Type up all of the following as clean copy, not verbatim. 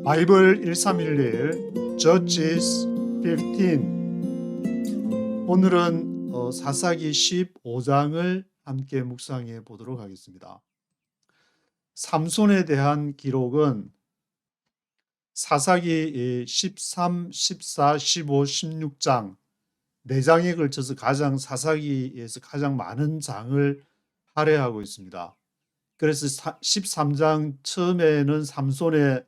바이블 1311 Judges 15. 오늘은 사사기 15장을 함께 묵상해 보도록 하겠습니다. 삼손에 대한 기록은 사사기 13, 14, 15, 16장 4장에 걸쳐서 사사기에서 가장 많은 장을 할애하고 있습니다. 그래서 13장 처음에는 삼손의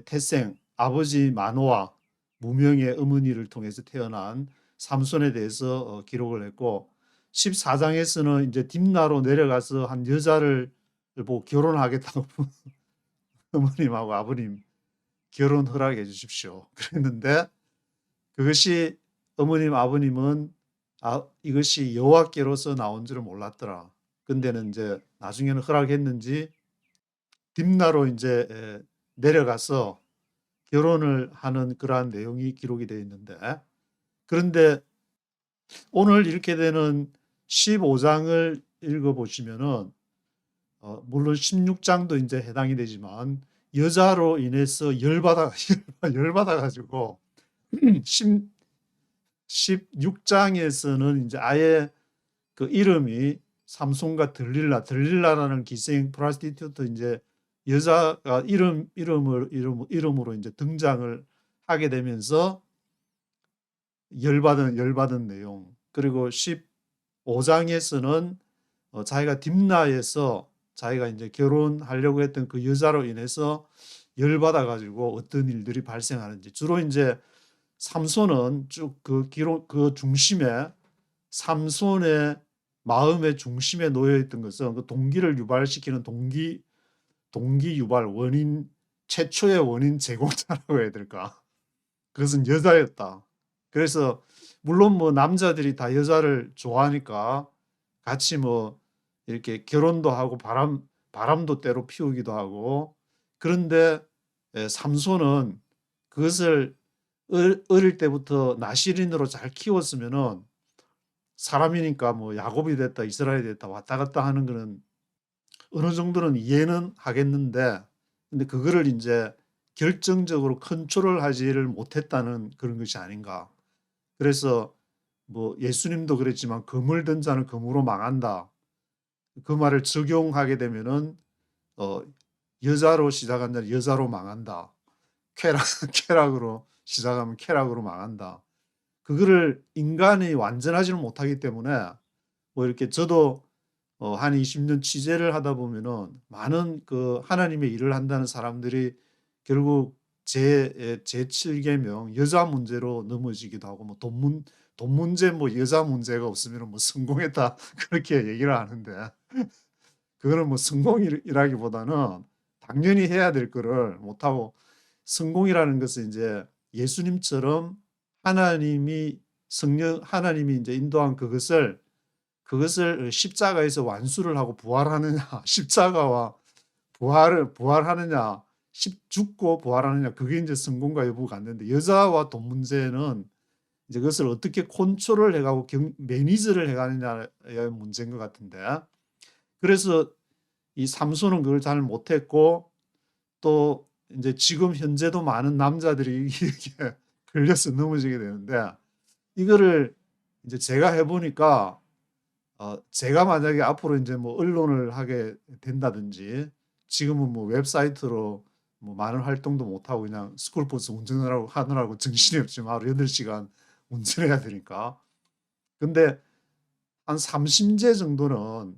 태생, 아버지 마노아, 무명의 어머니를 통해서 태어난 삼손에 대해서 기록을 했고, 14장에서는 이제 딥나로 내려가서 한 여자를 보고 결혼하겠다고 어머님하고 아버님 결혼 허락해 주십시오 그랬는데, 그것이 어머님 아버님은 이것이 여호와께로서 나온 줄을 몰랐더라. 근데는 이제 나중에는 허락했는지 딥나로 이제 내려가서 결혼을 하는 그러한 내용이 기록이 되어 있는데, 그런데 오늘 이렇게 되는 15장을 읽어보시면은 물론 16장도 이제 해당이 되지만 여자로 인해서 열받아가지고 16장에서는 이제 아예 그 이름이 삼손과 들릴라라는 기생 프라스티튜트 이제 여자가 이름으로 이제 등장을 하게 되면서 열받은 내용. 그리고 15장에서는 자기가 딥나에서 자기가 이제 결혼하려고 했던 그 여자로 인해서 열받아 가지고 어떤 일들이 발생하는지, 주로 이제 삼손은 쭉 그 중심에, 삼손의 마음의 중심에 놓여 있던 것은 그 동기를 유발시키는 동기 유발 원인, 최초의 원인 제공자라고 해야 될까? 그것은 여자였다. 그래서 물론 뭐 남자들이 다 여자를 좋아하니까 같이 뭐 이렇게 결혼도 하고 바람도 때로 피우기도 하고, 그런데 삼손은 그것을 어릴 때부터 나실인으로 잘 키웠으면은, 사람이니까 뭐 야곱이 됐다 이스라엘이 됐다 왔다 갔다 하는 거는 어느 정도는 이해는 하겠는데, 근데 그거를 이제 결정적으로 컨트롤하지를 못했다는 그런 것이 아닌가. 그래서 뭐 예수님도 그랬지만 금을 든 자는 금으로 망한다. 그 말을 적용하게 되면은 여자로 시작한 자는 여자로 망한다. 쾌락으로 시작하면 쾌락으로 망한다. 그거를 인간이 완전하지는 못하기 때문에, 뭐 이렇게 저도 한 20년 취재를 하다 보면은 많은 그 하나님의 일을 한다는 사람들이 결국 제7계명 여자 문제로 넘어지기도 하고, 뭐 돈 문제, 뭐 여자 문제가 없으면 뭐 성공했다 그렇게 얘기를 하는데, 그거는 뭐 성공이라기보다는 당연히 해야 될 거를 못하고, 성공이라는 것은 이제 예수님처럼 하나님이 이제 인도한 그것을 십자가에서 완수를 하고 부활하느냐, 십자가와 부활하느냐, 죽고 부활하느냐, 그게 이제 성공과 여부가 안 되는데, 여자와 돈 문제는 이제 그것을 어떻게 컨트롤을 해가고 매니저를 해가느냐의 문제인 것 같은데, 그래서 이 삼손은 그걸 잘 못했고, 또 이제 지금 현재도 많은 남자들이 이렇게 걸려서 넘어지게 되는데, 이거를 이제 제가 해보니까 제가 만약에 앞으로 이제 뭐 언론을 하게 된다든지, 지금은 뭐 웹사이트로 뭐 많은 활동도 못하고 그냥 스쿨버스 하느라고 정신이 없지만 하루 8시간 운전해야 되니까. 근데 한 3심제 정도는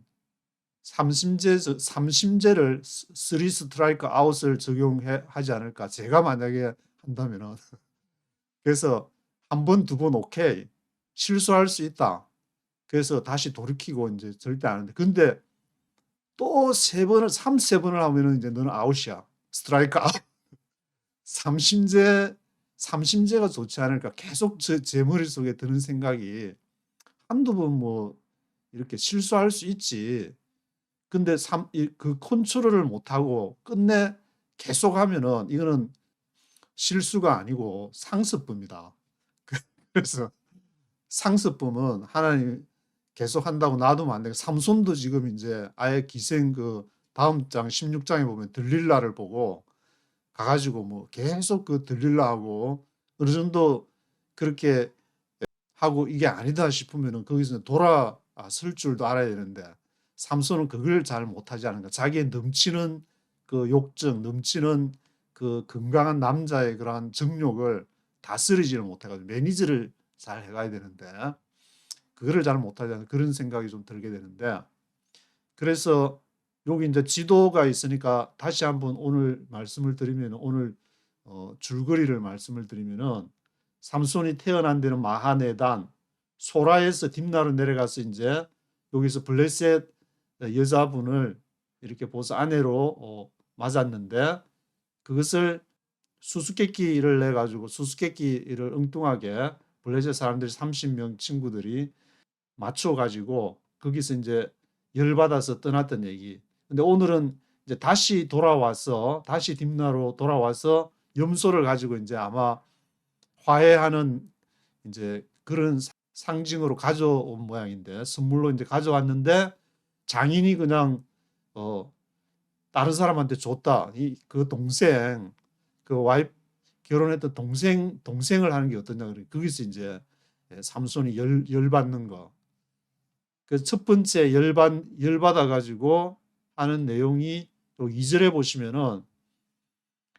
삼심제를 3스트라이크 아웃을 적용하지 않을까, 제가 만약에 한다면은. 그래서 한 번, 두 번 오케이, 실수할 수 있다. 그래서 다시 돌이키고 이제 절대 안 하는데, 근데 또 세 번을 하면은 이제 너는 아웃이야. 스트라이크 아웃. 삼심제가 좋지 않을까. 계속 제 머릿속에 드는 생각이, 한두 번 뭐 이렇게 실수할 수 있지. 근데 그 컨트롤을 못하고 끝내 계속 하면은 이거는 실수가 아니고 상습범이다. 그래서 상습범은 하나님 계속 한다고 놔두면 안 되고, 삼손도 지금 이제 아예 기생, 그 다음 장 16장에 보면 들릴라를 보고 가가지고 뭐 계속 그 들리려 하고 어느 정도 그렇게 하고 이게 아니다 싶으면은 거기서 돌아설 줄도 알아야 되는데 삼손은 그걸 잘 못하지 않은가. 자기의 넘치는 그 욕정, 넘치는 그 건강한 남자의 그러한 정욕을 다스리지를 못해가지고 매니저를 잘 해가야 되는데 그거를 잘 못하지 않은 그런 생각이 좀 들게 되는데 그래서 여기 이제 지도가 있으니까 다시 한번 오늘 말씀을 드리면 오늘 줄거리를 말씀을 드리면은 삼손이 태어난 데는 마하네단 소라에서 딥나로 내려가서 이제 여기서 블레셋 여자분을 이렇게 보서 아내로 맞았는데 그것을 수수께끼를 내 가지고 수수께끼를 엉뚱하게 블레셋 사람들이 30명 친구들이 맞춰 가지고 거기서 이제 열받아서 떠났던 얘기. 근데 오늘은 이제 다시 돌아와서 다시 딥나로 돌아와서 염소를 가지고 이제 아마 화해하는 이제 그런 상징으로 가져온 모양인데 선물로 이제 가져왔는데 장인이 그냥 어 다른 사람한테 줬다. 이 그 동생 그 와이프 결혼했던 동생을 하는 게 어떠냐 그래. 거기서 이제 삼손이 열받는 거. 그 첫 번째 열받아 가지고 하는 내용이 또 2절에 보시면은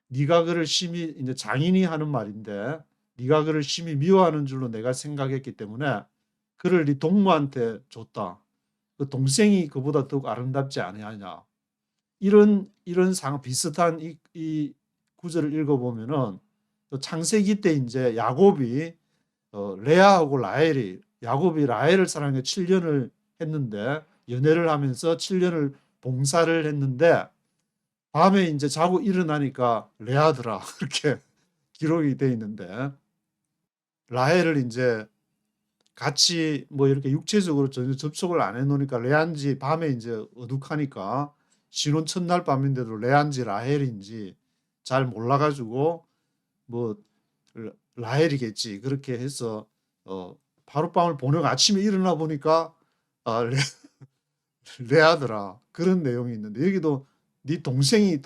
네가 그를 심히 이제 장인이 하는 말인데 네가 그를 심히 미워하는 줄로 내가 생각했기 때문에 그를 네 동무한테 줬다. 그 동생이 그보다 더욱 아름답지 아니하냐. 이런 상 비슷한 이 구절을 읽어보면은 창세기 때 이제 야곱이 레아하고 라헬이 야곱이 라헬을 사랑해 7년을 했는데 연애를 하면서 7년을 봉사를 했는데 밤에 이제 자고 일어나니까 레아더라 그렇게 기록이 돼 있는데 라헬을 이제 같이 뭐 이렇게 육체적으로 전혀 접촉을 안 해놓으니까 레아인지 밤에 이제 어둑하니까 신혼 첫날 밤인데도 레아인지 라헬인지 잘 몰라가지고 뭐 라헬이겠지 그렇게 해서 하룻밤을 보내고 아침에 일어나 보니까 아, 레아더라 그런 내용이 있는데 여기도 네 동생이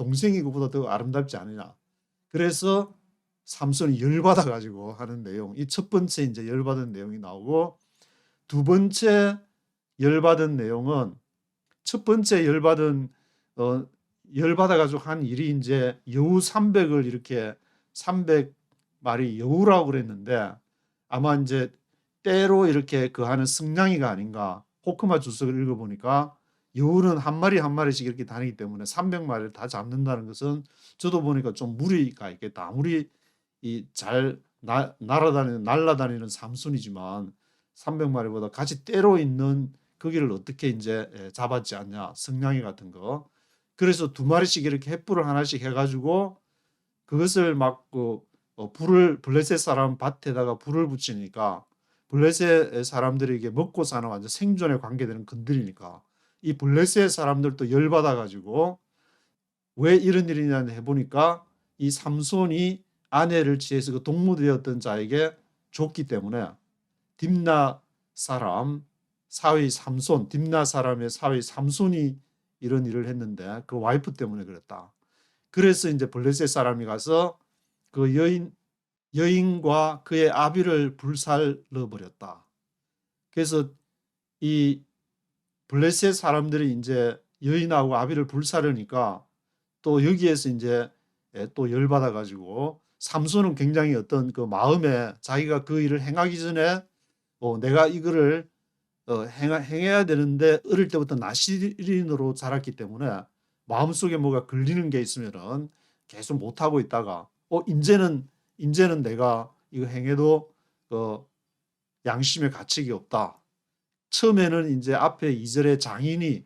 그보다 더 아름답지 않느냐. 그래서 삼손이 열받아 가지고 하는 내용. 이 첫 번째 이제 열받은 내용이 나오고 두 번째 열받은 내용은 첫 번째 열받아 가지고 한 일이 이제 여우 300을 이렇게 300마리 여우라고 그랬는데 아마 이제 때로 이렇게 그 하는 승냥이가 아닌가. 호크마 주석을 읽어보니까 여우는 한 마리 한 마리씩 이렇게 다니기 때문에 300마리를 다 잡는다는 것은 저도 보니까 좀 무리가 있겠다. 아무리 잘 날아다니는 삼손이지만 300마리보다 같이 때로 있는 거기를 어떻게 이제 잡았지 않냐. 승냥이 같은 거. 그래서 두 마리씩 이렇게 횃불을 하나씩 해가지고 그것을 막그 불을 블레셋 사람 밭에다가 불을 붙이니까 블레셋 사람들에게 먹고 사는 완전 생존에 관계되는 건드리니까 이 블레셋 사람들도 열받아 가지고 왜 이런 일이냐 해보니까 이 삼손이 아내를 취해서 그 동무되었던 자에게 줬기 때문에 딥나 사람 사위 삼손 딥나 사람의 사위 삼손이 이런 일을 했는데 그 와이프 때문에 그랬다. 그래서 이제 블레셋 사람이 가서 그 여인과 그의 아비를 불살러 버렸다. 그래서 이 블레셋 사람들이 이제 여인하고 아비를 불사르니까 또 여기에서 이제 또 열받아 가지고 삼손은 굉장히 어떤 그 마음에 자기가 그 일을 행하기 전에 내가 이거를 행해야 되는데 어릴 때부터 나시린으로 자랐기 때문에 마음속에 뭐가 걸리는 게 있으면은 계속 못 하고 있다가 이제는 내가 이거 행해도 양심의 가책이 없다. 처음에는 이제 앞에 2절에 장인이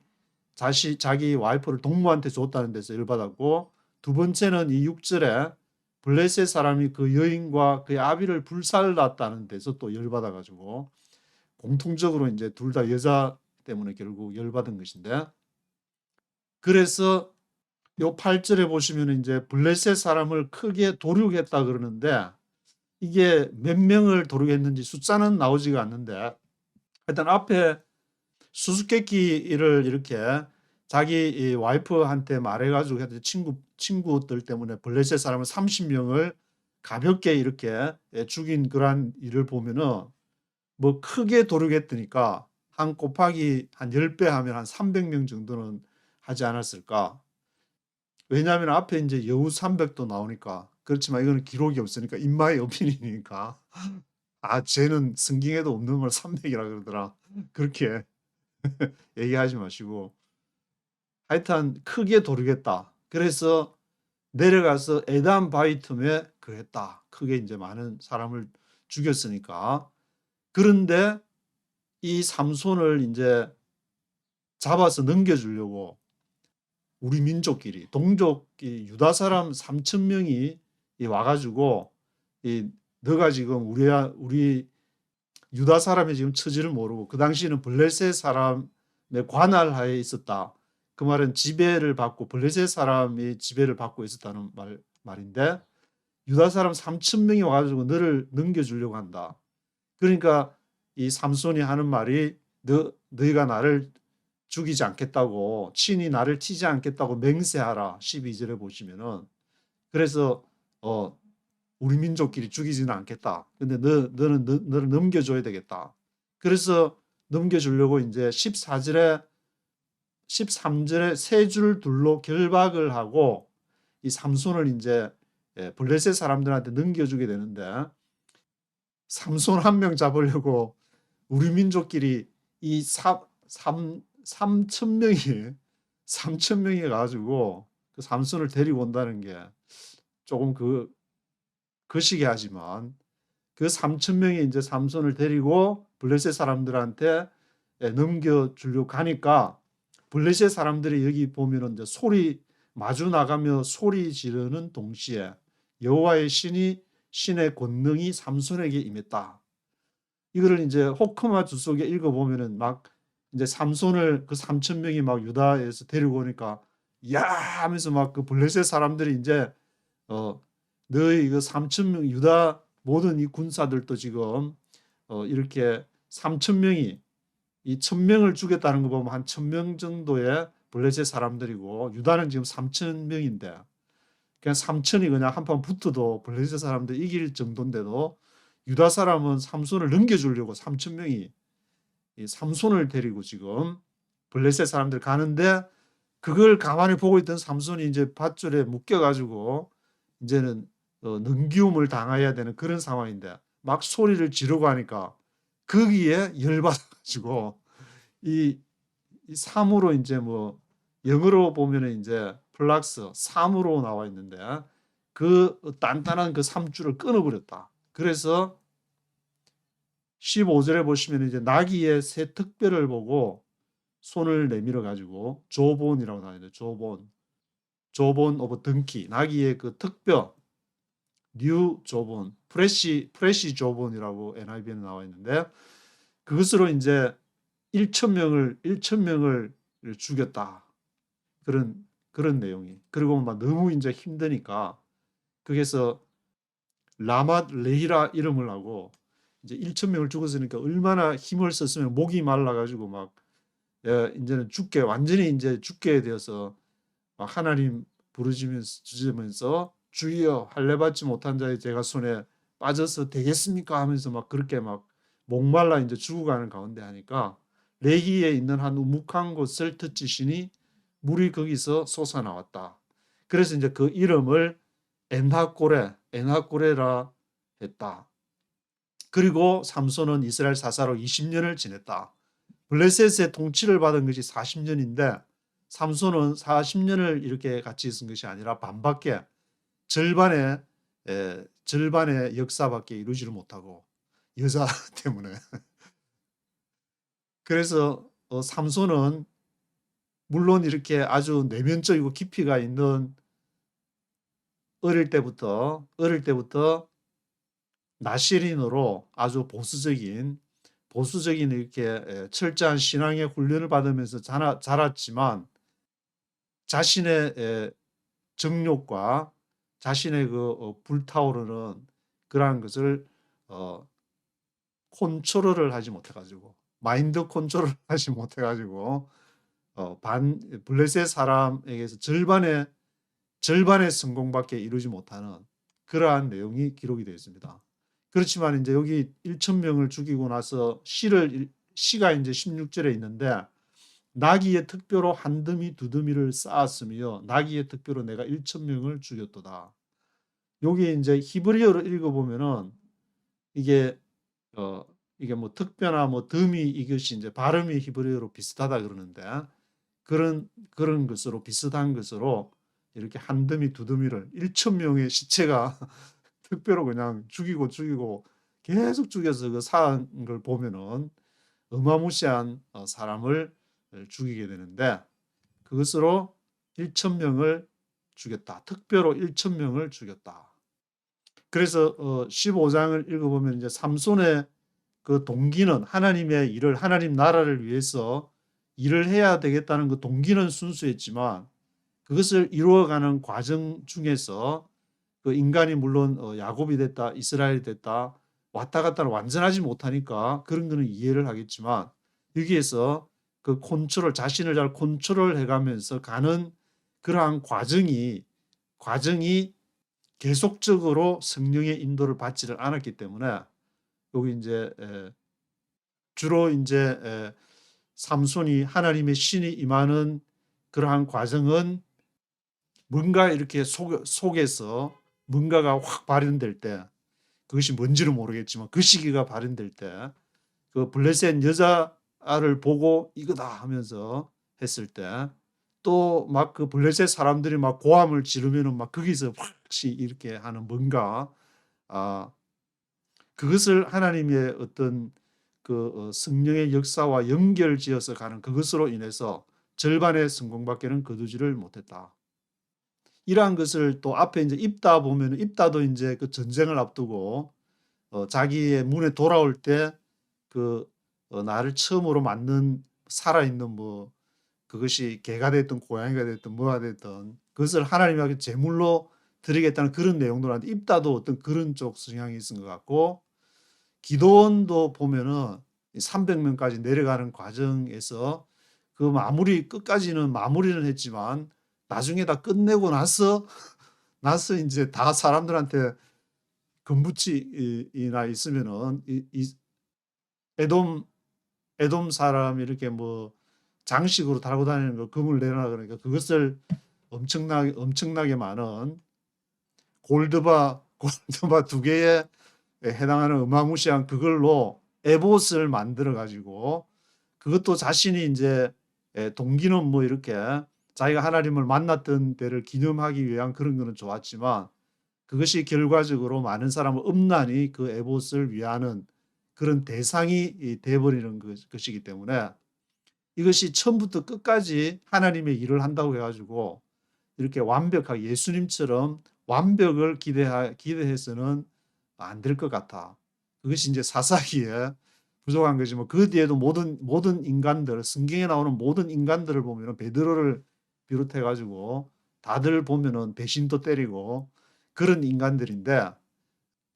자기 와이프를 동무한테 줬다는 데서 열받았고 두 번째는 이 6절에 블레셋 사람이 그 여인과 그의 아비를 불살랐다는 데서 또 열받아 가지고 공통적으로 이제 둘 다 여자 때문에 결국 열받은 것인데 그래서 요 8절에 보시면 이제 블레셋 사람을 크게 도륙했다 그러는데 이게 몇 명을 도륙했는지 숫자는 나오지가 않는데 일단 앞에 수수께끼를 이렇게 자기 이 와이프한테 말해가지고 친구들 때문에 블레셋 사람을 30명을 가볍게 이렇게 죽인 그러한 일을 보면은 뭐 크게 도르겠더니까 한 곱하기 한 10배 하면 한 300명 정도는 하지 않았을까. 왜냐하면 앞에 이제 여우 300도 나오니까. 그렇지만 이거는 기록이 없으니까 인마의 오피니니까. 아, 쟤는 성경에도 없는 걸 300이라 그러더라. 그렇게 얘기하지 마시고. 하여튼 크게 도르겠다. 그래서 내려가서 에담 바이틈에 그랬다. 크게 이제 많은 사람을 죽였으니까. 그런데 이 삼손을 이제 잡아서 넘겨주려고 우리 민족끼리 동족 유다 사람 3천 명이 와가지고 너가 지금 우리 유다 사람이 지금 처지를 모르고 그 당시에는 블레셋 사람의 관할하에 있었다. 그 말은 지배를 받고 블레셋 사람이 지배를 받고 있었다는 말인데 유다 사람 3천 명이 와가지고 너를 넘겨주려고 한다. 그러니까 이 삼손이 하는 말이 너희가 나를 죽이지 않겠다고 친히 나를 치지 않겠다고 맹세하라. 12절에 보시면은 그래서 우리 민족끼리 죽이지는 않겠다. 근데 너는 너를 넘겨줘야 되겠다. 그래서 넘겨주려고 이제 13절에 세 줄 둘로 결박을 하고 이 삼손을 이제 블레셋 사람들한테 넘겨주게 되는데 삼손 한 명 잡으려고 우리 민족끼리 이 3천 명이 가지고 그 삼손을 데리고 온다는 게 조금 거시기 하지만 그 3천 명이 이제 삼손을 데리고 블레셋 사람들한테 넘겨주려고 가니까 블레셋 사람들이 여기 보면은 이제 마주 나가며 소리 지르는 동시에 여호와의 신의 권능이 삼손에게 임했다. 이거를 이제 호크마 주석에 읽어보면은 막 이제 삼손을 그 3천 명이 막 유다에서 데리고 오니까 야 하면서 막 그 블레셋 사람들이 이제 너희 그 3천 명 유다 모든 이 군사들도 지금 이렇게 3천 명이 이 1,000명을 죽였다는 거 보면 한 1,000명 정도의 블레셋 사람들이고 유다는 지금 3천 명인데 그냥 3천이 그냥 한판 붙어도 블레셋 사람들 이길 정도인데도 유다 사람은 삼손을 넘겨주려고 3천 명이 이 삼손을 데리고 지금 블레셋 사람들 가는데 그걸 가만히 보고 있던 삼손이 이제 밧줄에 묶여가지고 이제는 능기움을 당해야 되는 그런 상황인데 막 소리를 지르고 하니까 거기에 열받아가지고 이 삼으로 이제 뭐 영어로 보면은 이제 플락스 3으로 나와 있는데 그 단단한 그 삼줄을 끊어버렸다. 그래서 15절에 보시면 이제 나귀의 새 특별을 보고 손을 내밀어 가지고 조본이라고 나와 있는데 조본 오브 덩키 나귀의 그 특뼈 뉴 조본 프레시 조본이라고 NIV에는 나와 있는데 그것으로 이제 1천 명을 죽였다. 그런 내용이. 그리고 막 너무 이제 힘드니까 거기서 라맛 레히라 이름을 하고 이제 1천 명을 죽었으니까 얼마나 힘을 썼으면 목이 말라가지고 막 이제는 완전히 이제 죽게 되어서 막 하나님 부르짖으면서 주여 할례 받지 못한 자의 제가 손에 빠져서 되겠습니까 하면서 막 그렇게 막 목말라 이제 죽어가는 가운데 하니까 레히에 있는 한 우묵한 곳을 듣지시니 물이 거기서 솟아나왔다. 그래서 이제 그 이름을 엔하꼬레라 했다. 그리고 삼손은 이스라엘 사사로 20년을 지냈다. 블레셋의 통치를 받은 것이 40년인데 삼손은 40년을 이렇게 같이 있은 것이 아니라 반밖에 절반의 역사밖에 이루지를 못하고 여자 때문에 그래서 삼손은 물론 이렇게 아주 내면적이고 깊이가 있는 어릴 때부터 나시린으로 아주 보수적인 이렇게 철저한 신앙의 훈련을 받으면서 자랐지만 자신의 정욕과 자신의 그 불타오르는 그러한 것을 컨트롤을 하지 못해가지고 마인드 컨트롤을 하지 못해가지고 블레셋 사람에게서 절반의 성공밖에 이루지 못하는 그러한 내용이 기록이 되어 있습니다. 그렇지만 이제 여기 1,000명을 죽이고 나서 시가 이제 16절에 있는데 나귀의 특별로 한 더미 두 더미를 쌓았으며 나귀의 특별로 내가 1,000명을 죽였도다. 여기 이제 히브리어로 읽어보면은 이게 이게 뭐 특별나 뭐 더미 이것이 이제 발음이 히브리어로 비슷하다 그러는데 그런 것으로 비슷한 것으로 이렇게 한 더미 두 더미를 1,000명의 시체가 특별로 그냥 죽이고 계속 죽여서 그 사한 걸 보면은 어마무시한 사람을 죽이게 되는데 그것으로 1,000명을 죽였다. 특별로 1,000명을 죽였다. 그래서 15장을 읽어보면 이제 삼손의 그 동기는 하나님의 일을 하나님 나라를 위해서 일을 해야 되겠다는 그 동기는 순수했지만 그것을 이루어가는 과정 중에서 그 인간이 물론 야곱이 됐다 이스라엘이 됐다 왔다 갔다를 완전하지 못하니까 그런 거는 이해를 하겠지만 여기에서 그 자신을 잘 컨트롤 해가면서 가는 그러한 과정이 계속적으로 성령의 인도를 받지를 않았기 때문에 여기 이제 주로 이제 삼손이 하나님의 신이 임하는 그러한 과정은 뭔가 이렇게 속에서 뭔가가 확 발현될 때 그것이 뭔지는 모르겠지만 그 시기가 발현될 때 그 블레셋 여자를 보고 이거다 하면서 했을 때 또 막 그 블레셋 사람들이 막 고함을 지르면은 막 거기서 확시 이렇게 하는 뭔가 그것을 하나님의 어떤 그 성령의 역사와 연결지어서 가는 그것으로 인해서 절반의 성공밖에는 거두지를 못했다. 이러한 것을 또 앞에 이제 입다 보면 입다도 이제 그 전쟁을 앞두고 자기의 문에 돌아올 때 그 나를 처음으로 맞는 살아있는 뭐 그것이 개가 됐든 고양이가 됐든 뭐가 됐든 그것을 하나님에게 제물로 드리겠다는 그런 내용도 하는데 입다도 어떤 그런 쪽 성향이 있은 것 같고 기도원도 보면은 300명까지 내려가는 과정에서 그 끝까지는 마무리는 했지만 나중에 다 끝내고 나서 이제 다 사람들한테 금붙이나 있으면은 에돔 사람이 이렇게 뭐 장식으로 달고 다니는 거 금을 내놔 그러니까 그것을 엄청나게 많은 골드바 두 개에 해당하는 어마무시한 그걸로 에봇을 만들어 가지고 그것도 자신이 이제 동기는 뭐 이렇게 자기가 하나님을 만났던 때를 기념하기 위한 그런 거는 좋았지만 그것이 결과적으로 많은 사람을 음란히 그 에봇을 위하는 그런 대상이 돼버리는 것이기 때문에 이것이 처음부터 끝까지 하나님의 일을 한다고 해가지고 이렇게 완벽하게 예수님처럼 완벽을 기대해서는 안 될 것 같아. 그것이 이제 사사기에 부족한 거지만 그 뒤에도 모든 인간들 성경에 나오는 모든 인간들을 보면은 베드로를 비롯해 가지고 다들 보면은 배신도 때리고 그런 인간들인데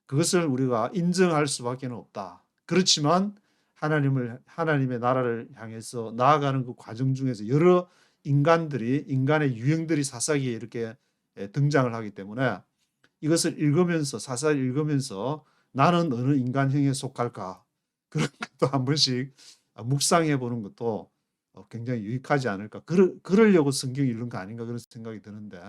그것을 우리가 인정할 수밖에 없다. 그렇지만 하나님의 나라를 향해서 나아가는 그 과정 중에서 여러 인간의 유형들이 사사기에 이렇게 등장을 하기 때문에 이것을 읽으면서 사사를 읽으면서 나는 어느 인간형에 속할까 그런 것도 한 번씩 묵상해 보는 것도 굉장히 유익하지 않을까. 그러려고 성경 읽는 거 아닌가 그런 생각이 드는데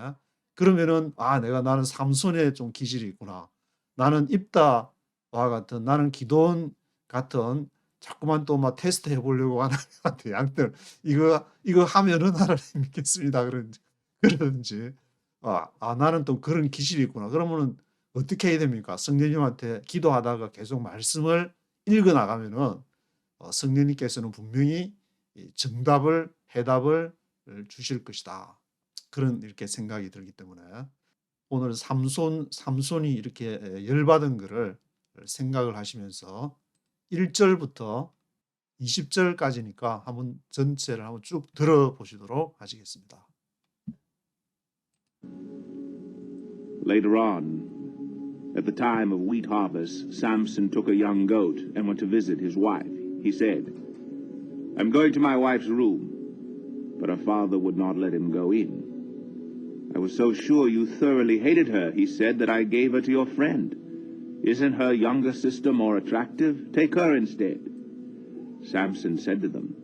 그러면은 나는 삼손에 좀 기질이 있구나. 나는 입다와 같은 나는 기도원 같은 자꾸만 또 막 테스트 해보려고 하나님한테 양들 이거 하면은 하나님 믿겠습니다 그러든지 나는 또 그런 기질이 있구나. 그러면은 어떻게 해야 됩니까? 성령님한테 기도하다가 계속 말씀을 읽어 나가면은 성령님께서는 분명히 정답을 해답을 주실 것이다. 그런 이렇게 생각이 들기 때문에 오늘 삼손이 이렇게 열받은 것을 생각을 하시면서 1절부터 20절까지니까 한번 전체를 한번 쭉 들어보시도록 하시겠습니다. Later on, at the time of wheat harvest, Samson took a young goat and went to visit his wife. He said, "I'm going to my wife's room." but her father would not let him go in. I was so sure you thoroughly hated her, he said, that I gave her to your friend. Isn't her younger sister more attractive? Take her instead. Samson said to them,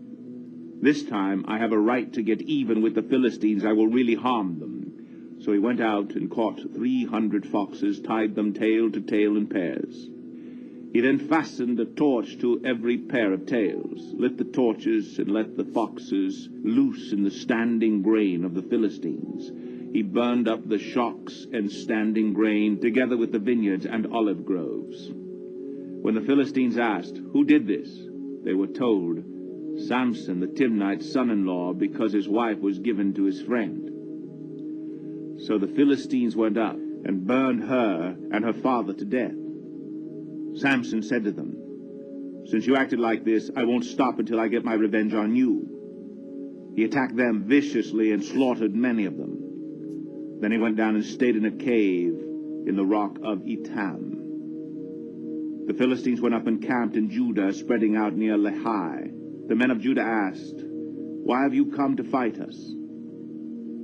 This time I have a right to get even with the Philistines. I will really harm them. So he went out and caught 300 foxes, tied them tail to tail in pairs. He then fastened a torch to every pair of tails, lit the torches, and let the foxes loose in the standing grain of the Philistines. He burned up the shocks and standing grain, together with the vineyards and olive groves. When the Philistines asked, Who did this? They were told, Samson the Timnite's son-in-law, because his wife was given to his friend. So the Philistines went up and burned her and her father to death. Samson said to them, Since you acted like this, I won't stop until I get my revenge on you. He attacked them viciously and slaughtered many of them. Then he went down and stayed in a cave in the rock of Etam. The Philistines went up and camped in Judah, spreading out near Lehi. The men of Judah asked, Why have you come to fight us?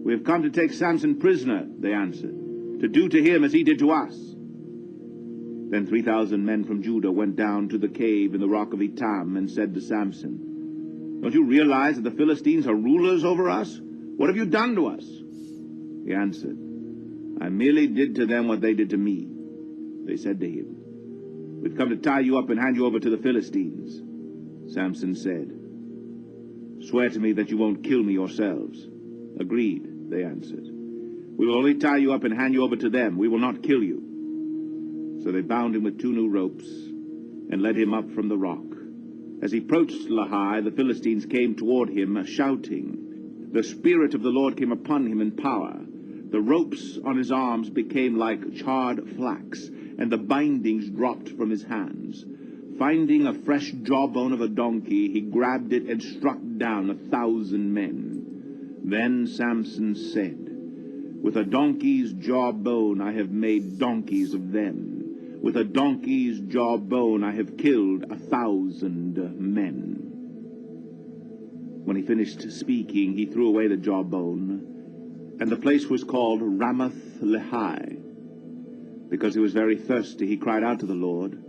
We have come to take Samson prisoner, they answered, to do to him as he did to us. Then 3,000 men from Judah went down to the cave in the rock of Etam and said to Samson, Don't you realize that the Philistines are rulers over us? What have you done to us? He answered, I merely did to them what they did to me. They said to him, We've come to tie you up and hand you over to the Philistines. Samson said, Swear to me that you won't kill me yourselves. Agreed, they answered. We will only tie you up and hand you over to them. We will not kill you. So they bound him with 2 new ropes and led him up from the rock. As he approached Lehi, the Philistines came toward him, shouting. The Spirit of the Lord came upon him in power. The ropes on his arms became like charred flax, and the bindings dropped from his hands. Finding a fresh jawbone of a donkey, he grabbed it and struck down 1,000 men. Then Samson said, With a donkey's jawbone I have made donkeys of them. With a donkey's jawbone I have killed 1,000 men. When he finished speaking, he threw away the jawbone, and the place was called Ramath Lehi. Because he was very thirsty, he cried out to the Lord,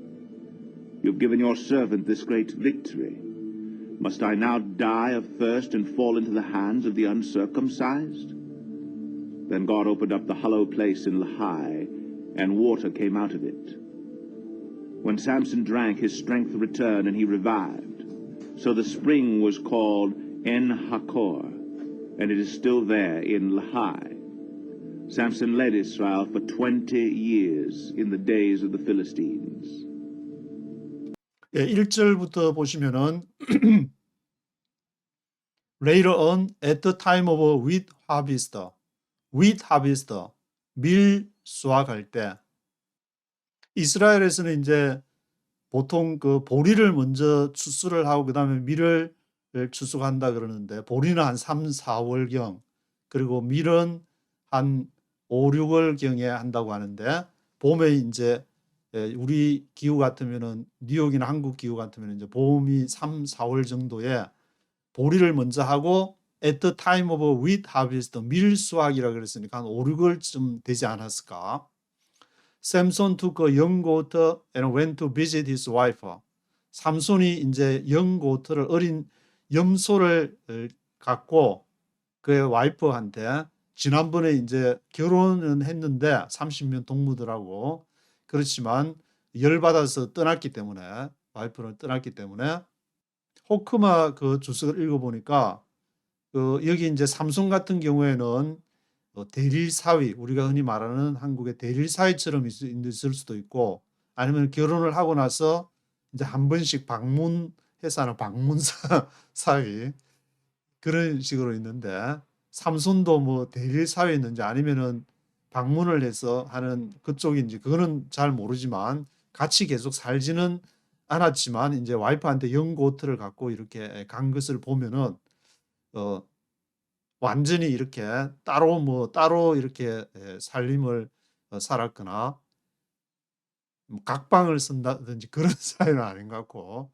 You have given your servant this great victory. Must I now die of thirst and fall into the hands of the uncircumcised? Then God opened up the hollow place in Lehi, and water came out of it. When Samson drank, his strength returned, and he revived. So the spring was called En-Hakor, and it is still there in Lehi. Samson led Israel for 20 years in the days of the Philistines. 예, 1절부터 보시면은 Later on, at the time of wheat harvest, 밀 수확할 때 이스라엘에서는 이제 보통 그 보리를 먼저 추수를 하고 그다음에 밀을 추수한다 그러는데 보리는 한 3, 4월경 그리고 밀은 한 5, 6월경에 한다고 하는데 봄에 이제 우리 기후 같으면은 뉴욕이나 한국 기후 같으면 이제 봄이 3, 4월 정도에 보리를 먼저 하고 at the time of wheat harvest 밀 수확이라 그랬으니까 한 5, 6월쯤 되지 않았을까? Samson took a young goat and went to visit his wife. 삼손이 이제 young goat를 어린 염소를 갖고 그의 와이프한테 지난번에 이제 결혼은 했는데 30년 동무들하고 그렇지만 열받아서 떠났기 때문에 와이프를 떠났기 때문에 호크마 그 주석을 읽어보니까 여기 이제 삼손 같은 경우에는 대릴사위 우리가 흔히 말하는 한국의 대릴사위처럼 있을 수도 있고 아니면 결혼을 하고 나서 이제 한 번씩 방문해서 하는 방문사위 그런 식으로 있는데 삼손도 뭐 대릴사위였는지 아니면은 방문을 해서 하는 그쪽인지 그거는 잘 모르지만 같이 계속 살지는 않았지만 이제 와이프한테 영고트를 갖고 이렇게 간 것을 보면은 완전히 이렇게 따로 이렇게 살림을 살았거나 각방을 쓴다든지 그런 사이는 아닌 것 같고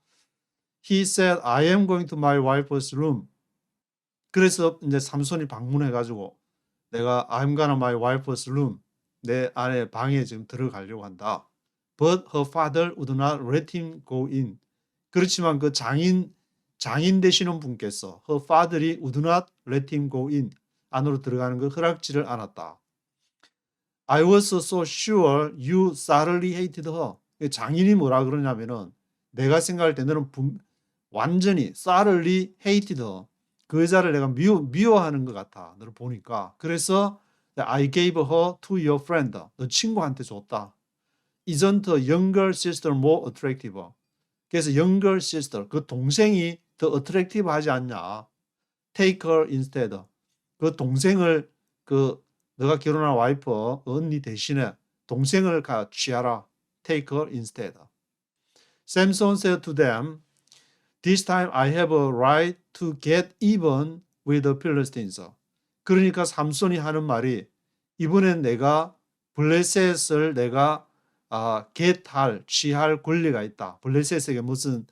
He said, I am going to my wife's room. 그래서 이제 삼손이 방문해 가지고 내가 I'm gonna my wife's room. 내 아내 방에 지금 들어가려고 한다. But her father would not let him go in. 그렇지만 그 장인 되시는 분께서 her father이 would not let him go in. 안으로 들어가는 걸 허락지를 않았다. I was so sure you thoroughly hated her. 장인이 뭐라 그러냐면은 내가 생각할 때 너는 완전히 thoroughly hated her. 그 여자를 내가 미워하는 것 같아. 너를 보니까. 그래서 I gave her to your friend. 너 친구한테 줬다. Isn't a younger sister more attractive? 그래서 younger sister, 그 동생이 더 attractive 하지 않냐. Take her instead. 그 동생을 너가 결혼한 와이프 언니 대신에 동생을 취하라. Take her instead. Samson said to them, This time I have a right to get even with the Philistines. 그러니까 삼손이 하는 말이 이번엔 내가 블레셋을 내가 취할 권리가 있다. 블레셋에게 무슨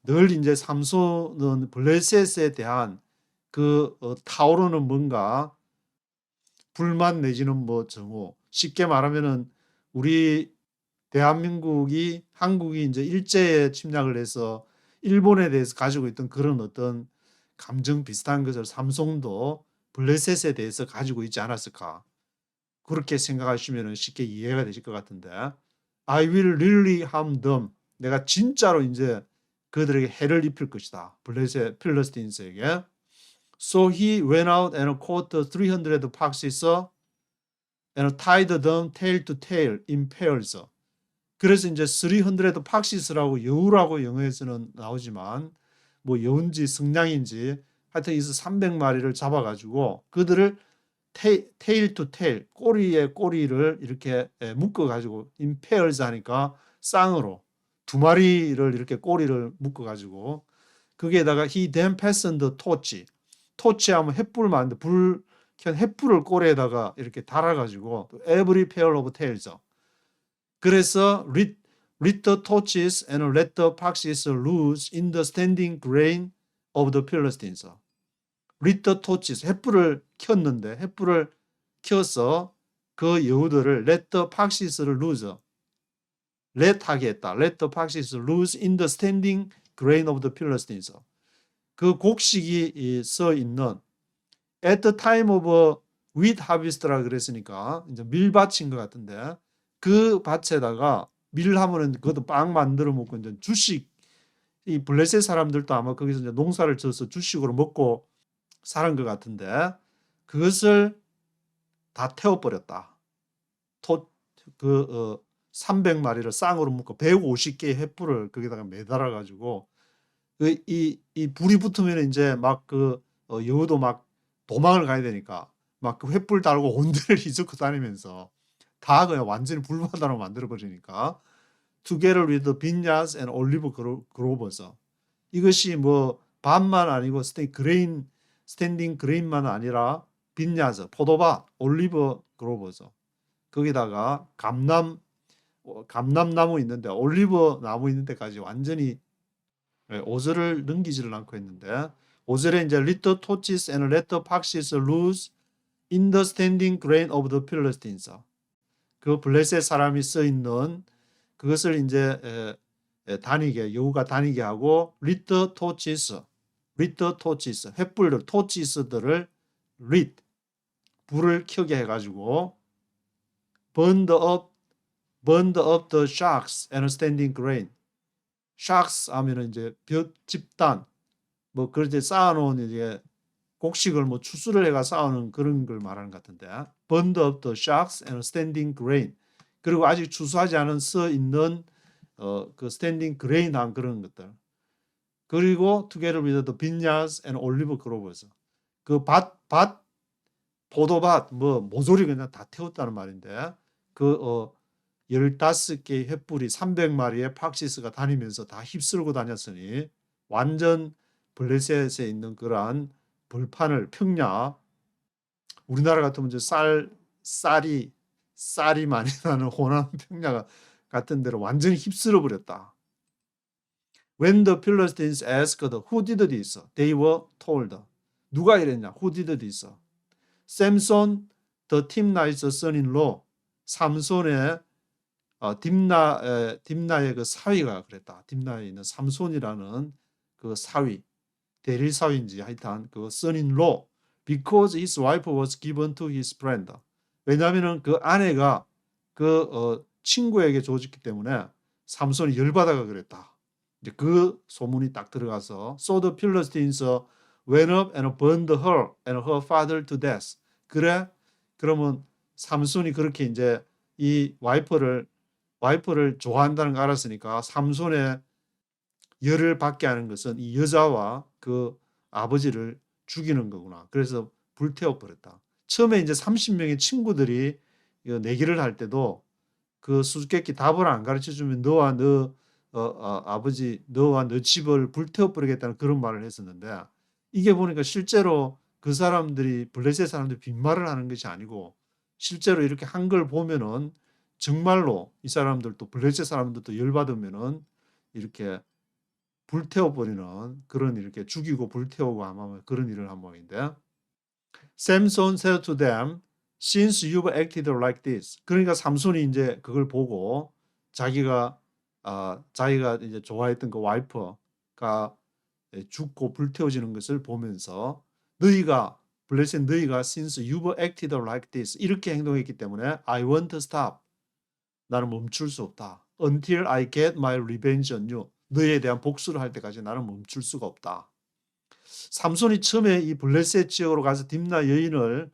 늘 이제 삼손은 블레셋에 대한 타오르는 뭔가 불만 내지는 정오. 쉽게 말하면은 우리 대한민국이 한국이 이제 일제에 침략을 해서 일본에 대해서 가지고 있던 그런 어떤 감정 비슷한 것을 삼손도 블레셋에 대해서 가지고 있지 않았을까. 그렇게 생각하시면 쉽게 이해가 되실 것 같은데 I will really harm them. 내가 진짜로 이제 그들에게 해를 입힐 것이다. 블레셋 필리스틴스에게. So he went out and caught 300 foxes and tied them tail to tail in pairs. 그래서 이제 300 foxes라고 여우라고 영어에서는 나오지만 뭐 여우인지 승냥인지 하여튼 이 300마리를 잡아가지고 그들을 tail to tail 꼬리에 꼬리를 이렇게 묶어가지고 in pairs 하니까 쌍으로 두 마리를 이렇게 꼬리를 묶어가지고 거기에다가 he then fastened the torch. 토치하면 횃불 만드 불 켠 횃불을 꼬리에다가 이렇게 달아가지고 every pair of tails. 그래서 lit the torches and let the foxes loose in the standing grain of the Philistines. lit the torches, 횃불을 켰는데 횃불을 켜서 그 여우들을 let the foxes를 loose, let 하게 했다. let the foxes loose in the standing grain of the Philistines. 그 곡식이 써 있는 at the time of wheat harvest라 그랬으니까 이제 밀밭인 것 같은데 그 밭에다가 밀하면은 그것도 빵 만들어 먹고 이제 주식 이 블레셋 사람들도 아마 거기서 이제 농사를 지어서 주식으로 먹고 사는 것 같은데 그것을 다 태워버렸다. 300마리를 쌍으로 묶어 150개의 횃불을 거기다가 매달아 가지고 이 불이 붙으면 이제 막 여우도 막 도망을 가야 되니까 막 그 횃불 달고 온 데를 휘젓고 다니면서 다 그냥 완전히 불바다로 만들어 버리니까 together with the vineyards and olive groves. 이것이 뭐 밭만 아니고 스탠딩 그레인만 아니라 빈야즈, 포도밭, 올리브 그로버즈. 거기다가 감남나무 있는데 올리브 나무 있는 데까지 완전히 5절을 넘기지를 않고 있는데 5절에 이제 let the torches and let the foxes loose in the standing grain of the Philistines. 그 블레셋 사람이 써 있는 그것을 이제 여우가 다니게 하고 let the torches, 횃불들, torches들을 lit, 불을 켜게 해가지고 burned up the shocks and standing grain. shocks 하면은 이제 집단 뭐 그렇게 쌓아놓은 이제 곡식을 뭐 추수를 해가 쌓아놓은 그런 걸 말하는 것 같은데 burned up the shocks and standing grain. 그리고 아직 추수하지 않은 써 있는 그 standing grain한 그런 것들. 그리고 together with the vineyards and olive groves. 그 포도밭 뭐 모조리 그냥 다 태웠다는 말인데 15개의 횃불이 300마리의 팍시스가 다니면서 다 휩쓸고 다녔으니 완전 블레셋에 있는 그러한 벌판을 평야 우리나라 같으면 이제 쌀이 많이 나는 호남 평야 같은 데로 완전히 휩쓸어 버렸다. When the Philistines asked who did this, they were told. 누가 이랬냐? Who did this? Samson, the Timnah's son-in-law. 삼손의 딥나의 그 사위가 그랬다. 딥나에 있는 삼손이라는 그 사위, 대릴 사위인지 하여튼 그 son-in-law. Because his wife was given to his friend. 왜냐하면은 그 아내가 그 친구에게 줘줬기 때문에 삼손이 열받아가 그랬다. 이제 그 소문이 딱 들어가서 So the Philistines went up and burned her and her father to death. 그래? 그러면 삼손이 그렇게 이제 이 와이프를 좋아한다는 걸 알았으니까 삼손의 열을 받게 하는 것은 이 여자와 그 아버지를 죽이는 거구나. 그래서 불태워 버렸다. 처음에 이제 30명의 친구들이 내기를 할 때도 그 수수께끼 답을 안 가르쳐 주면 너와 너 아버지 너와 너 집을 불태워 버리겠다는 그런 말을 했었는데 이게 보니까 실제로 그 사람들이 블레셋 사람들이 빈말을 하는 것이 아니고 실제로 이렇게 한 걸 보면은 정말로 이 사람들도 블레셋 사람들도 열받으면은 이렇게 불태워 버리는 그런 이렇게 죽이고 불태우고 아마 그런 일을 한 모양인데 Samson said to them, Since you've acted like this. 그러니까 삼손이 이제 그걸 보고 자기가 이제 좋아했던 그 와이프가 죽고 불태워지는 것을 보면서 블레셋 너희가 since you've acted like this 이렇게 행동했기 때문에 I want to stop. 나는 멈출 수 없다. Until I get my revenge on you. 너희에 대한 복수를 할 때까지 나는 멈출 수가 없다. 삼손이 처음에 이 블레셋 지역으로 가서 딥나 여인을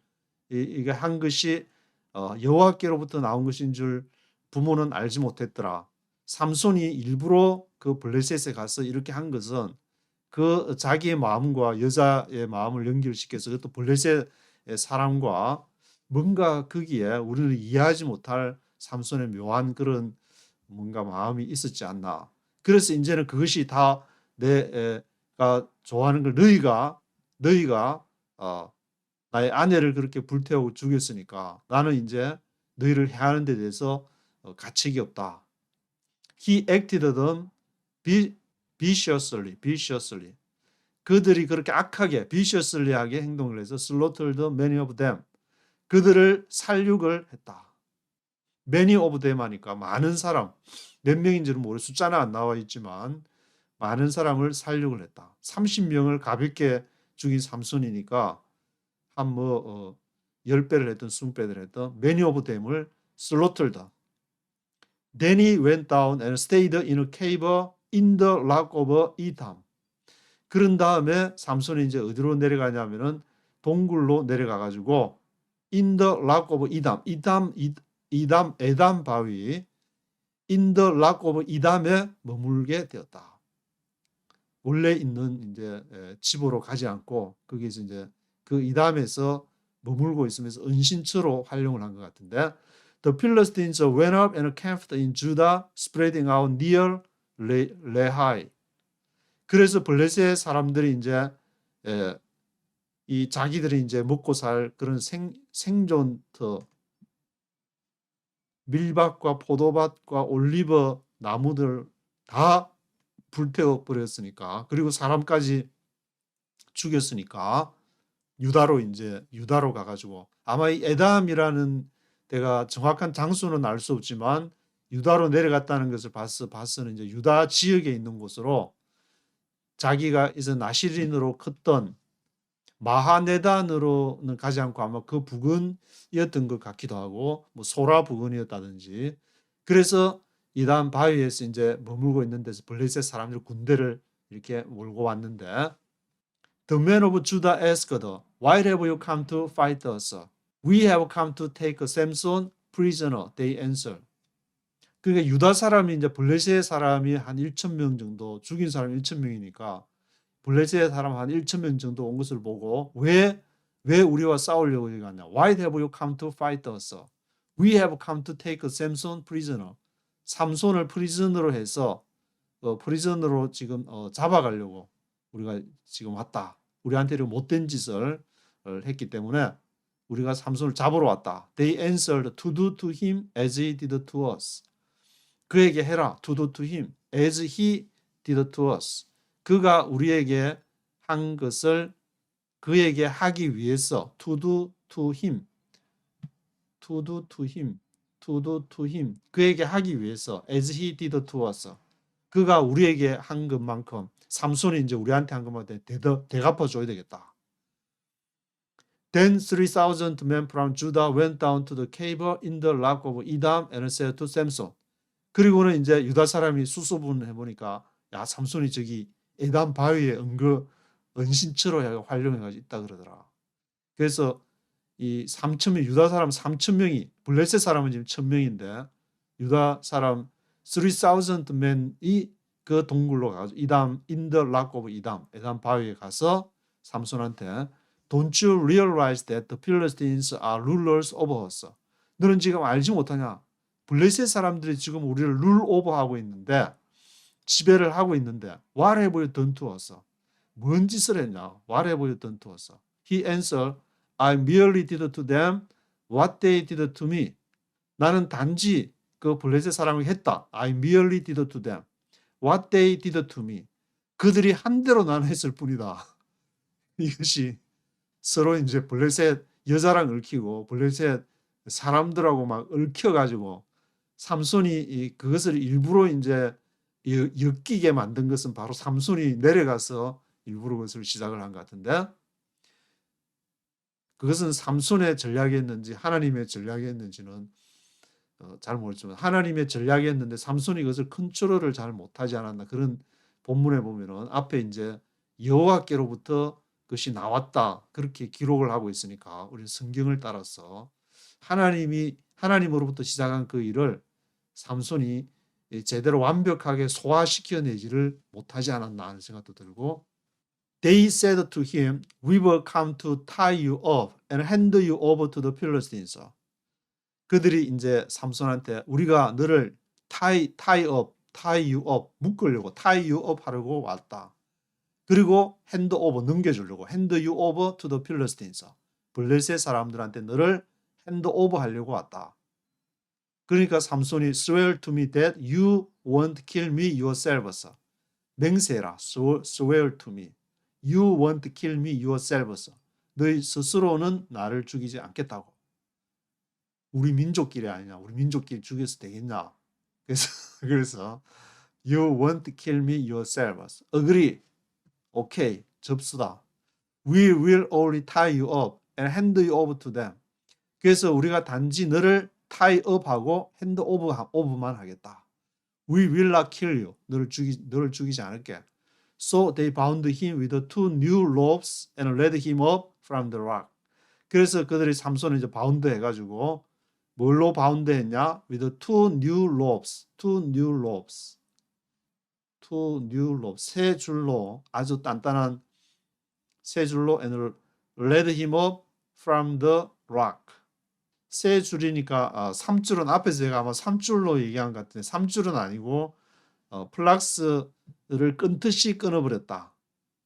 이게 한 것이 여호와께로부터 나온 것인 줄 부모는 알지 못했더라. 삼손이 일부러 그 블레셋에 가서 이렇게 한 것은 그 자기의 마음과 여자의 마음을 연결시켜서 그것도 블레셋의 사람과 뭔가 거기에 우리는 이해하지 못할 삼손의 묘한 그런 뭔가 마음이 있었지 않나. 그래서 이제는 그것이 다 내가 좋아하는 걸 너희가 나의 아내를 그렇게 불태우고 죽였으니까 나는 이제 너희를 해하는 데 대해서 가책이 없다. He acted them viciously. 그들이 그렇게 악하게 viciously하게 행동을 해서 slaughtered many of them. 그들을 살육을 했다. many of them 하니까 많은 사람, 몇 명인지는 모르 숫자는 안 나와 있지만 많은 사람을 살육을 했다. 30명을 가볍게 죽인 삼손이니까 한 10배를 했던 20배를 했던 many of them을 slaughtered. Then he went down and stayed in a cave in the rock of Etam. 그런 다음에 삼손이 이제 어디로 내려가냐면은 동굴로 내려가 가지고 in the rock of Etam, 에담 바위 in the rock of Etam에 머물게 되었다. 원래 있는 이제 집으로 가지 않고 거기서 이제 그 이담에서 머물고 있으면서 은신처로 활용을 한 것 같은데 The Philistines went up and camped in Judah, spreading out near Lehi. 그래서 블레셋 사람들이 이제 이 자기들이 이제 먹고 살 그런 생존터 밀밭과 포도밭과 올리브 나무들 다 불태워 버렸으니까 그리고 사람까지 죽였으니까 유다로 가가지고 아마 이 에담이라는 데가 정확한 장소는 알 수 없지만 유다로 내려갔다는 것을 봤서는 이제 유다 지역에 있는 곳으로 자기가 이제 나시린으로 컸던 마하네단으로는 가지 않고 아마 그 부근이었던 것 같기도 하고 뭐 소라 부근이었다든지 그래서 이단 바위에서 이제 머물고 있는 데서 블레셋 사람들 군대를 이렇게 몰고 왔는데 The men of Judah asked, Why have you come to fight us? We have come to take Samson prisoner. They answered. 그러니까 유다 사람이 이제 블레셋 사람이 한 1,000명 정도 죽인 사람이 1,000명이니까 블레셋 사람 한 1,000명 정도 온 것을 보고 왜 우리와 싸우려고 여기 왔냐? Why have you come to fight us? We have come to take Samson prisoner. 삼손을 프리즌으로 해서 프리즌으로 지금 잡아가려고 우리가 지금 왔다. 우리한테 못된 짓을 했기 때문에 우리가 삼손을 잡으러 왔다. They answered to do to him as he did to us. 그에게 해라. To do to him as he did to us. 그가 우리에게 한 것을 그에게 하기 위해서 to do to him, to do to him, to do to him 그에게 하기 위해서 as he did to us 그가 우리에게 한 것만큼 삼손이 이제 우리한테 한 것만큼 되갚아 줘야 되겠다. Then 3,000 men from Judah went down to the cave in the rock of Edom and said to Samson. 그리고는 이제 유다 사람이 수소문해 보니까 야 삼손이 저기 에담 바위에 은신처로 활용해가지고 있다 그러더라. 그래서 이 3,000명 유다 사람 3,000명이 블레셋 사람은 지금 1,000명인데 유다 사람 3,000 men이 그 동굴로 가서 이담 in the rock of 에담 바위에 가서 삼손한테 Don't you realize that the Philistines are rulers over us? 너는 지금 알지 못하냐? 블레셋 사람들이 지금 우리를 룰 오버하고 있는데 지배를 하고 있는데 What have you done to us? 뭔 짓을 했냐? What have you done to us? He answered, I merely did to them what they did to me. 나는 단지 그 블레셋 사람에게 했다. I merely did to them what they did to me. 그들이 한 대로 나는 했을 뿐이다. 이것이 서로 이제 블레셋 여자랑 얽히고 블레셋 사람들하고 막 얽혀가지고 삼손이 그것을 일부러 이제 엮이게 만든 것은 바로 삼손이 내려가서 일부러 그것을 시작을 한 것 같은데 그것은 삼손의 전략이었는지 하나님의 전략이었는지는 잘 모르지만 하나님의 전략이었는데 삼손이 그것을 컨트롤을 잘 못하지 않았나 그런 본문에 보면은 앞에 이제 여호와께로부터 그것이 나왔다 그렇게 기록을 하고 있으니까 우리는 성경을 따라서 하나님으로부터 시작한 그 일을 삼손이 제대로 완벽하게 소화시켜내지를 못하지 않았나 하는 생각도 들고 They said to him, We will come to tie you up and hand you over to the Philistines. 그들이 이제 삼손한테 우리가 너를 tie you up 묶으려고 tie you up 하려고 왔다. 그리고 hand over 넘겨주려고 hand you over to the Philistines. 블레셋 사람들한테 너를 hand over 하려고 왔다. 그러니까 삼손이 swear to me that you won't kill me yourselves. 맹세해라. swear to me. You won't kill me yourselves. 너희 스스로는 나를 죽이지 않겠다고. 우리 민족끼리 아니냐. 우리 민족끼리 죽여서 되겠냐. 그래서 you won't kill me yourselves. agree. 오케이. 접수다. We will only tie you up and hand you over to them. 그래서 우리가 단지 너를 tie up 하고 hand over만 하겠다. We will not kill you. 너를 죽이지 않을게. So they bound him with 2 new ropes and led him up from the rock. 그래서 그들이 삼손을 이제 바운드 해가지고 뭘로 바운드 했냐? With 2 new ropes. 세 줄로 아주 단단한 세 줄로 and led him up from the rock. 세 줄이니까 3줄은 앞에서 제가 아마 3줄로 얘기한 것 같은데 3줄은 아니고 플락스를 끊듯이 끊어버렸다.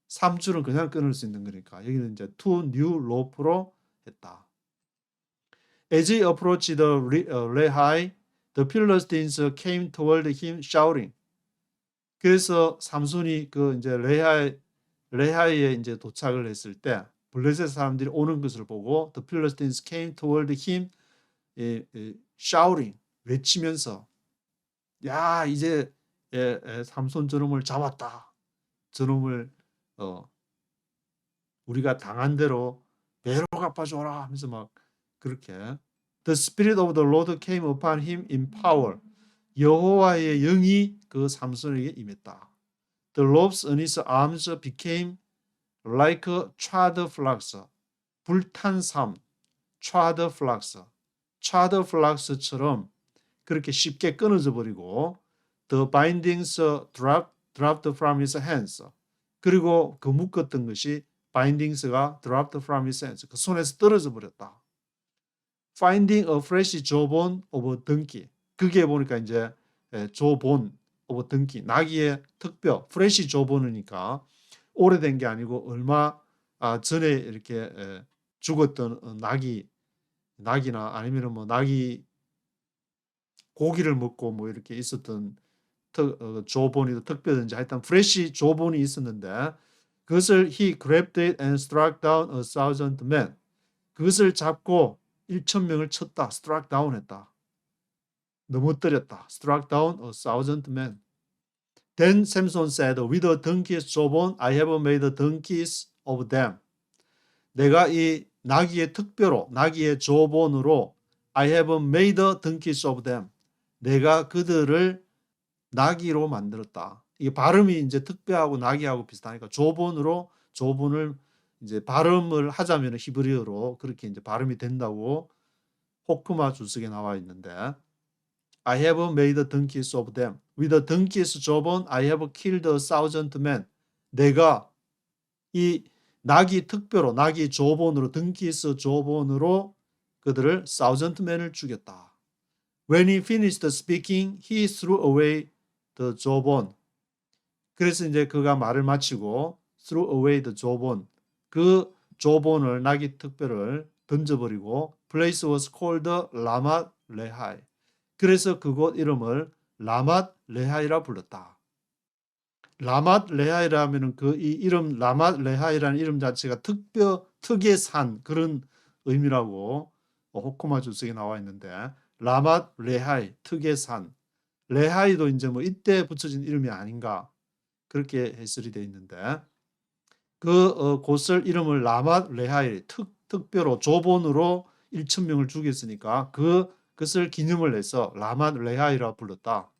3줄은 그냥 끊을 수 있는 거니까 여기는 이제 2 new rope로 했다. As he approached the Lehi, the Philistines came toward him shouting. 그래서 삼손이 그 이제 레하이에 이제 도착을 했을 때 블레셋 사람들이 오는 것을 보고 the Philistines came toward him shouting 외치면서 야 이제 삼손 저놈을 잡았다. 저놈을 우리가 당한 대로 배로 갚아줘라 하면서 막 그렇게 The Spirit of the Lord came upon him in power. 여호와의 영이 그 삼손에게 임했다. The ropes on his arms became like charred flax. 불탄 삶, charred flax처럼 그렇게 쉽게 끊어져 버리고 The bindings dropped from his hands. 그리고 그 묶었던 것이 bindings가 dropped from his hands. 그 손에서 떨어져 버렸다. Finding a fresh jawbone of a donkey. 그게 보니까 이제 jawbone of a donkey. 나귀의 턱뼈. fresh jawbone이니까 오래된 게 아니고 얼마 전에 이렇게 죽었던 나귀나 아니면 뭐 나귀 고기를 먹고 뭐 이렇게 있었던 조본이든 턱뼈든지 하여튼 프레시 조본이 있었는데 그것을 he grabbed it and struck down 1,000 men. 그것을 잡고 1,000명을 쳤다. struck down 했다. 넘어뜨렸다. struck down 1,000 men. Then Samson said, with the donkey's jawbone, I have made donkeys of them. 내가 이 나귀의 특별로, 나귀의 조본으로 I have made donkeys of them. 내가 그들을 나귀로 만들었다. 이게 발음이 이제 특별하고 나귀하고 비슷하니까 조본으로 조본을 이제 발음을 하자면 히브리어로 그렇게 이제 발음이 된다고 호크마 주석에 나와 있는데 I have made donkeys of them. With the donkey's jawbone, I have killed 1,000 men. 내가 이 나귀 특별로 나귀 조본으로 donkeys 조본으로 그들을 1,000 men을 죽였다. When he finished speaking, he threw away the jawbone. 그래서 이제 그가 말을 마치고 threw away the jawbone. 그 조본을 나귀 특별을 던져버리고 place was called 라맛 레하이. 그래서 그곳 이름을 라맛 레하이라 불렀다. 라맛 레하이라 하면은 그 이 이름 라맛 레하이라는 이름 자체가 특의 산 그런 의미라고 호크마 주석에 나와 있는데 라맛 레하이 특의 산 레하이도 이제 뭐 이때 붙여진 이름이 아닌가 그렇게 해설이 되어 있는데 그 곳을 이름을 라맛 레하이 특별로 조본으로 1,000명을 죽였으니까 그것을 기념을 해서 라맛 레하이라 불렀다.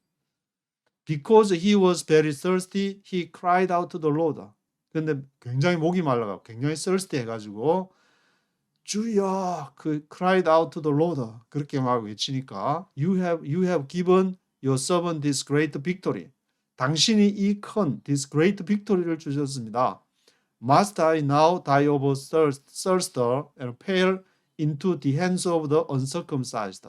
Because he was very thirsty, he cried out to the Lord. 근데 굉장히 목이 말라가 굉장히 thirsty 해가지고 주여 그 cried out to the Lord 그렇게 막 외치니까 you have given your servant this great victory. 당신이 이 큰 this great victory를 주셨습니다. Must I now die of thirst and fall into the hands of the uncircumcised?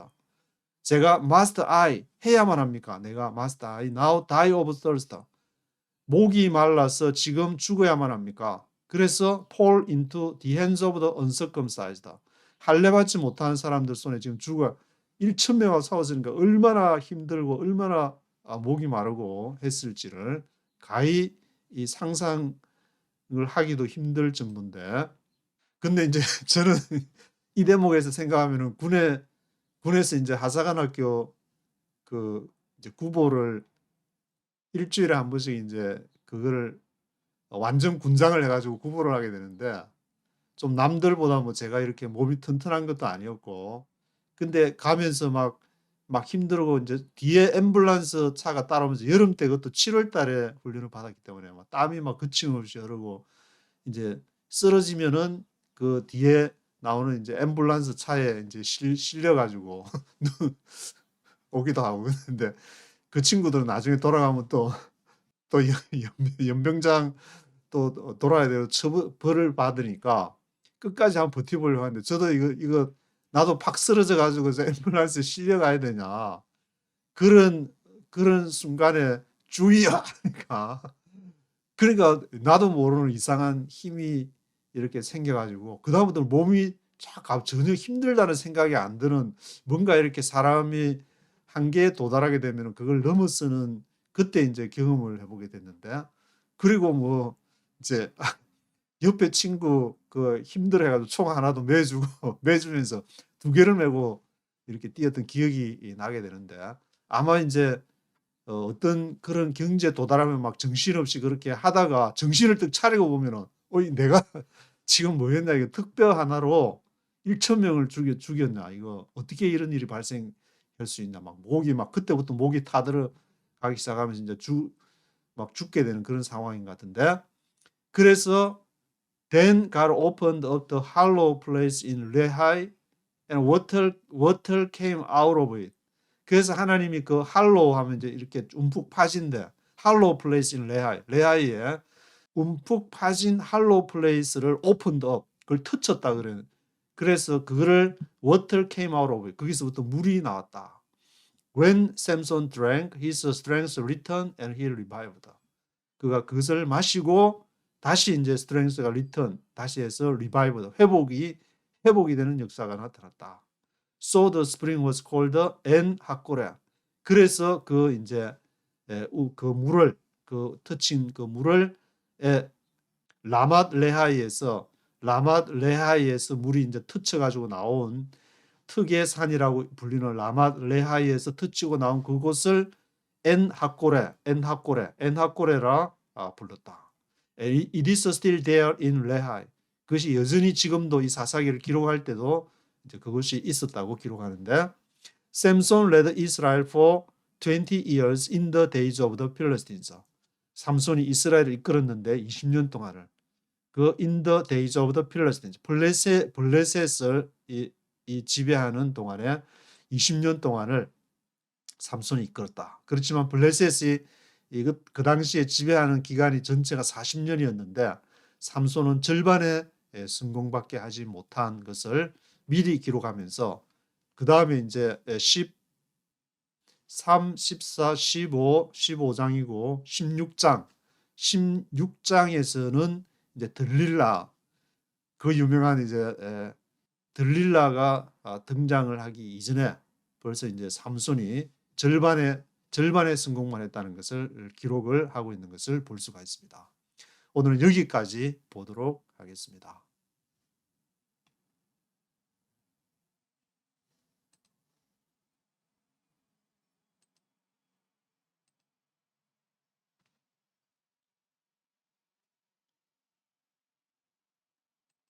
제가 must I 해야만 합니까? 내가 must I now die of thirst. 목이 말라서 지금 죽어야만 합니까? 그래서 fall into the hands of the uncircumcised. 할례받지 못한 사람들 손에 지금 죽어 1,000명하고 싸웠으니까 얼마나 힘들고 얼마나 목이 마르고 했을지를 가히 이 상상을 하기도 힘들 정도인데 근데 이제 저는 이 대목에서 생각하면은 군에서 이제 하사관학교 그 이제 구보를 일주일에 한 번씩 이제 그거를 완전 군장을 해가지고 구보를 하게 되는데 좀 남들보다 뭐 제가 이렇게 몸이 튼튼한 것도 아니었고 근데 가면서 막 힘들고 이제 뒤에 앰뷸런스 차가 따라오면서 여름 때 그것도 7월 달에 훈련을 받았기 때문에 막 땀이 막 그침없이 흐르고 이제 쓰러지면은 그 뒤에 나오는 이제 앰뷸런스 차에 이제 실려가지고 오기도 하고 근데 그 친구들은 나중에 돌아가면 또 연병장 또 돌아야 되고 벌을 받으니까 끝까지 한번 버텨보려고 하는데 저도 이거 나도 팍 쓰러져 가지고 앰뷸런스에 실려가야 되냐 그런 순간에 주의야 그러니까 나도 모르는 이상한 힘이 이렇게 생겨가지고 그다음부터 몸이 전혀 힘들다는 생각이 안 드는 뭔가 이렇게 사람이 한계에 도달하게 되면 그걸 넘어서는 그때 이제 경험을 해보게 됐는데 그리고 뭐 이제 옆에 친구 그 힘들어해가지고 총 하나도 매주면서 2개를 메고 이렇게 뛰었던 기억이 나게 되는데 아마 이제 어떤 그런 경지에 도달하면 막 정신없이 그렇게 하다가 정신을 뜩 차리고 보면은 내가 지금 뭐였나 이거 특별 하나로 1,000명을 죽였나 이거 어떻게 이런 일이 발생할 수 있나 막 목이 막 그때부터 목이 타들어 가기 시작하면서 이제 막 죽게 되는 그런 상황인 것 같은데 그래서 Then God opened up the hollow place in Lehi and water came out of it. 그래서 하나님이 그 할로우 하면 이제 이렇게 움푹 파진데 할로우 플레이스 인 레하이에 움푹 파진 할로우 플레이스를 오픈드 업 그걸 터쳤다 그래요. 그래서 그거를 water came out of it. 거기서부터 물이 나왔다. When Samson drank, his strength returned and he revived. 그가 그것을 마시고 다시 이제 strength가 return 다시 해서 revived 회복이 되는 역사가 나타났다. So the spring was called En Hakkore. 그래서 그 이제 그 물을 그 터친 그 물을 라맛 레하이에서 물이 이제 트쳐 가지고 나온 특의 산이라고 불리는 라맛 레하이에서 트치고 나온 그곳을 엔하꼬레라 불렀다. It is still there in 레하이. 그것이 여전히 지금도 이 사사기를 기록할 때도 이제 그것이 있었다고 기록하는데, Samson led Israel for 20 years in the days of the Philistines. 삼손이 이스라엘을 이끌었는데 20년 동안을, 그 in the days of the Philistines, 블레셋을 이 지배하는 동안에 20년 동안을 삼손이 이끌었다. 그렇지만 블레셋이 그 당시에 지배하는 기간이 전체가 40년이었는데 삼손은 절반의 성공밖에 하지 못한 것을 미리 기록하면서, 그 다음에 이제 13, 14, 15, 15장이고 16장에서는 이제 들릴라, 그 유명한 이제 들릴라가 등장을 하기 이전에 벌써 이제 삼손이 절반의 성공만 했다는 것을 기록을 하고 있는 것을 볼 수가 있습니다. 오늘은 여기까지 보도록 하겠습니다.